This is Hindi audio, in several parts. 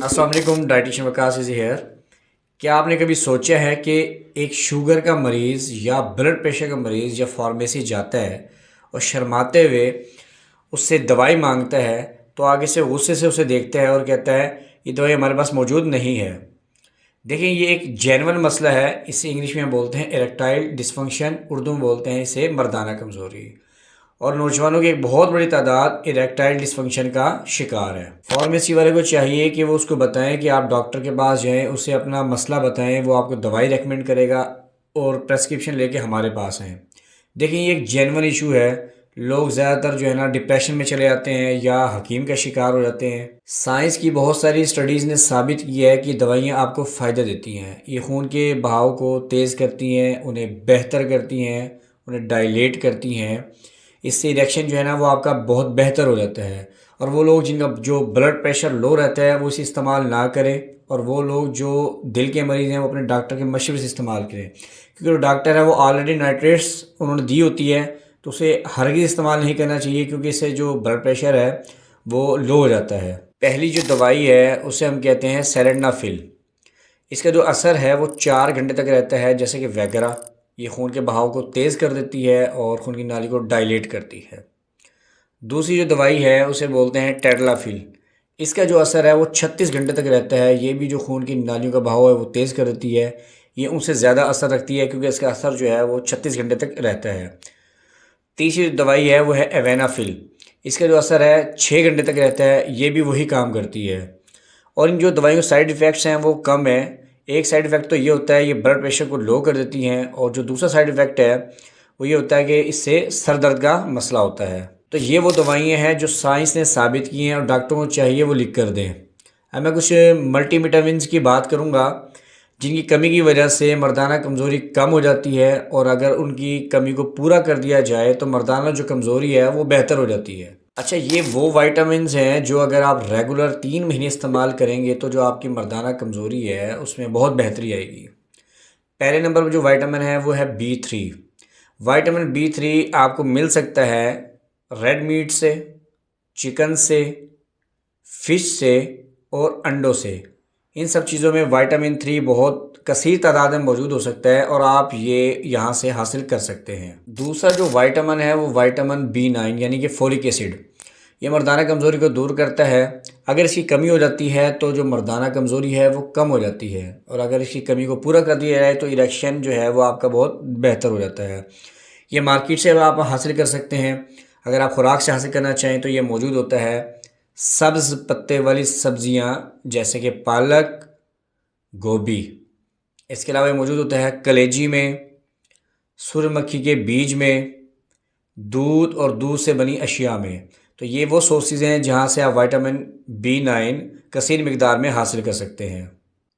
अस्सलाम वालेकुम, डाइटिशियन वकास इज़ हेयर। क्या आपने कभी सोचा है कि एक शुगर का मरीज़ या ब्लड प्रेशर का मरीज़ जब फार्मेसी जाता है और शर्माते हुए उससे दवाई मांगता है तो आगे से गुस्से से उसे देखता है और कहता है ये दवाई हमारे पास मौजूद नहीं है। देखिए, ये एक जेन्युइन मसला है। इसे इंग्लिश में बोलते हैं इरेक्टाइल डिसफंक्शन, उर्दू में बोलते हैं इसे मर्दाना कमज़ोरी। और नौजवानों की एक बहुत बड़ी तादाद इरेक्टाइल डिसफंक्शन का शिकार है। फार्मेसी वाले को चाहिए कि वो उसको बताएं कि आप डॉक्टर के पास जाएं, उसे अपना मसला बताएं, वो आपको दवाई रेकमेंड करेगा और प्रेस्क्रिप्शन लेके हमारे पास आएँ। देखिए, ये एक जेन्युइन इशू है। लोग ज़्यादातर जो है ना डिप्रेशन में चले जाते हैं या हकीम का शिकार हो जाते हैं। साइंस की बहुत सारी स्टडीज़ ने साबित किया है कि दवाइयाँ आपको फ़ायदा देती हैं। ये खून के बहाव को तेज़ करती हैं, उन्हें बेहतर करती हैं, उन्हें डायलेट करती हैं। इससे इरेक्शन जो है ना वो आपका बहुत बेहतर हो जाता है। और वो लोग जिनका जो ब्लड प्रेशर लो रहता है वो इसे इस्तेमाल ना करें, और वो लोग जो दिल के मरीज़ हैं वो अपने डॉक्टर के मशवरे से इस्तेमाल करें, क्योंकि जो डॉक्टर है वो ऑलरेडी नाइट्रेट्स उन्होंने दी होती है, तो उसे हरगिज़ इस्तेमाल नहीं करना चाहिए, क्योंकि इससे जो ब्लड प्रेशर है वो लो हो जाता है। पहली जो दवाई है उसे हम कहते हैं सेलेडनाफिल। इसका जो असर है वो 4 घंटे तक रहता है, जैसे कि वैगरा। ये खून के बहाव को तेज़ कर देती है और खून की नाली को डायलेट करती है। दूसरी जो दवाई है उसे बोलते हैं टेडलाफिल। इसका जो असर है वो 36 घंटे तक रहता है। ये भी जो खून की नालियों का बहाव है वो तेज़ कर देती है। ये उनसे ज़्यादा असर रखती है, क्योंकि इसका असर जो है वो 36 घंटे तक रहता है। तीसरी जो दवाई है वो है एवेनाफिल। इसका जो असर है 6 घंटे तक रहता है। ये भी वही काम करती है। और इन जो दवाइयों के साइड इफ़ेक्ट्स हैं वो कम है। एक साइड इफ़ेक्ट तो ये होता है, ये ब्लड प्रेशर को लो कर देती हैं, और जो दूसरा साइड इफ़ेक्ट है वो ये होता है कि इससे सर दर्द का मसला होता है। तो ये वो दवाइयाँ हैं जो साइंस ने साबित की हैं और डॉक्टरों को चाहिए वो लिख कर दें। अब मैं कुछ मल्टीविटामिन्स की बात करूँगा जिनकी कमी की वजह से मर्दाना कमज़ोरी कम हो जाती है, और अगर उनकी कमी को पूरा कर दिया जाए तो मर्दाना जो कमज़ोरी है वो बेहतर हो जाती है। अच्छा, ये वो वाइटामिन्स हैं जो अगर आप रेगुलर 3 महीने इस्तेमाल करेंगे तो जो आपकी मर्दाना कमज़ोरी है उसमें बहुत बेहतरी आएगी। पहले नंबर पर जो वाइटामिन है वो है B3। वाइटामिन B3 आपको मिल सकता है रेड मीट से, चिकन से, फिश से और अंडों से। इन सब चीज़ों में विटामिन 3 बहुत कसीर तादाद में मौजूद हो सकता है, और आप ये यहाँ से हासिल कर सकते हैं। दूसरा जो विटामिन है वो विटामिन B9 यानी कि फोलिक एसिड। ये मर्दाना कमज़ोरी को दूर करता है। अगर इसकी कमी हो जाती है तो जो मर्दाना कमज़ोरी है वो कम हो जाती है, और अगर इसकी कमी को पूरा कर दिया जाए तो इरेक्शन जो है वो आपका बहुत बेहतर हो जाता है। ये मार्केट से आप हासिल कर सकते हैं। अगर आप खुराक से हासिल करना चाहें तो ये मौजूद होता है सब्ज़ पत्ते वाली सब्ज़ियाँ, जैसे कि पालक, गोभी। इसके अलावा ये मौजूद होता है कलेजी में, सूरजमुखी के बीज में, दूध और दूध से बनी अशिया में। तो ये वो सोर्सेज हैं जहाँ से आप विटामिन B9 कसीर मिकदार में हासिल कर सकते हैं।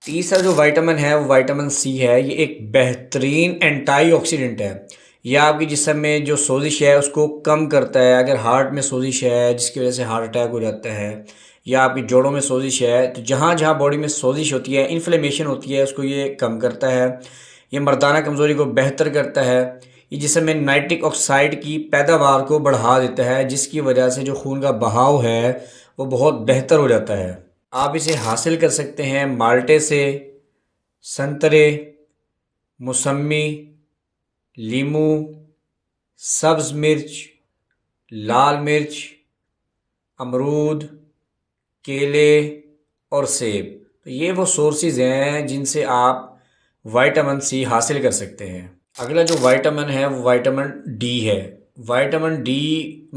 तीसरा जो विटामिन है वो विटामिन C है। ये एक बेहतरीन एंटीऑक्सीडेंट है। यह आपके जिस्म में जो सोजिश है उसको कम करता है। अगर हार्ट में सोजिश है जिसकी वजह से हार्ट अटैक हो जाता है, या आपकी जोड़ों में सोजिश है, तो जहाँ जहाँ बॉडी में सोजिश होती है, इन्फ्लेमेशन होती है, उसको ये कम करता है। ये मर्दाना कमज़ोरी को बेहतर करता है। ये जिस्म में नाइट्रिक ऑक्साइड की पैदावार को बढ़ा देता है, जिसकी वजह से जो खून का बहाव है वो बहुत बेहतर हो जाता है। आप इसे हासिल कर सकते हैं माल्टे से, संतरे, मौसमी, लीमू, सब्ज़ मिर्च, लाल मिर्च, अमरूद, केले और सेब। तो ये वो सोर्सेज हैं जिनसे आप विटामिन C हासिल कर सकते हैं। अगला जो विटामिन है वो विटामिन D है। विटामिन D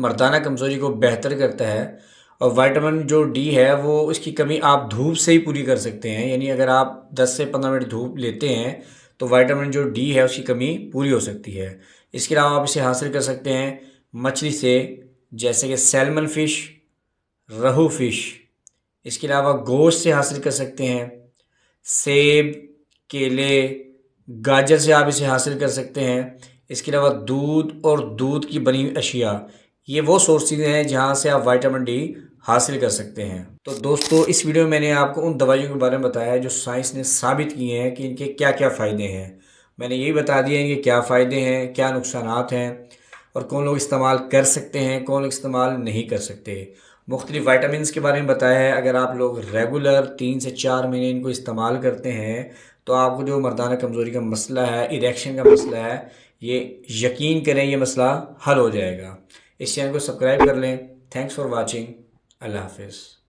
मर्दाना कमज़ोरी को बेहतर करता है, और विटामिन जो D है वो इसकी कमी आप धूप से ही पूरी कर सकते हैं। यानी अगर आप 10 से 15 मिनट धूप लेते हैं तो विटामिन जो D है उसकी कमी पूरी हो सकती है। इसके अलावा आप इसे हासिल कर सकते हैं मछली से, जैसे कि सैल्मन फ़िश, रहू फ़िश। इसके अलावा गोश्त से हासिल कर सकते हैं, सेब, केले, गाजर से आप इसे हासिल कर सकते हैं। इसके अलावा दूध और दूध की बनी हुई अशिया, ये वो सोर्सेज हैं जहाँ से आप विटामिन D हासिल कर सकते हैं। तो दोस्तों, इस वीडियो में मैंने आपको उन दवाइयों के बारे में बताया है जो साइंस ने साबित किए हैं कि इनके क्या क्या फ़ायदे हैं। मैंने यही बता दिया है कि क्या फ़ायदे हैं, क्या नुकसानात हैं, और कौन लोग इस्तेमाल कर सकते हैं, कौन लोग इस्तेमाल नहीं कर सकते। मुख्तलिफ वाइटामस के बारे में बताया है। अगर आप लोग रेगुलर 3 से 4 महीने इनको इस्तेमाल करते हैं तो आपको जो मर्दाना कमज़ोरी का मसला है, इरेक्शन का मसला है, ये यकीन करें ये मसला हल हो जाएगा। इस चैनल को सब्सक्राइब कर लें। Thanks for watching. अल्लाह हाफिज़।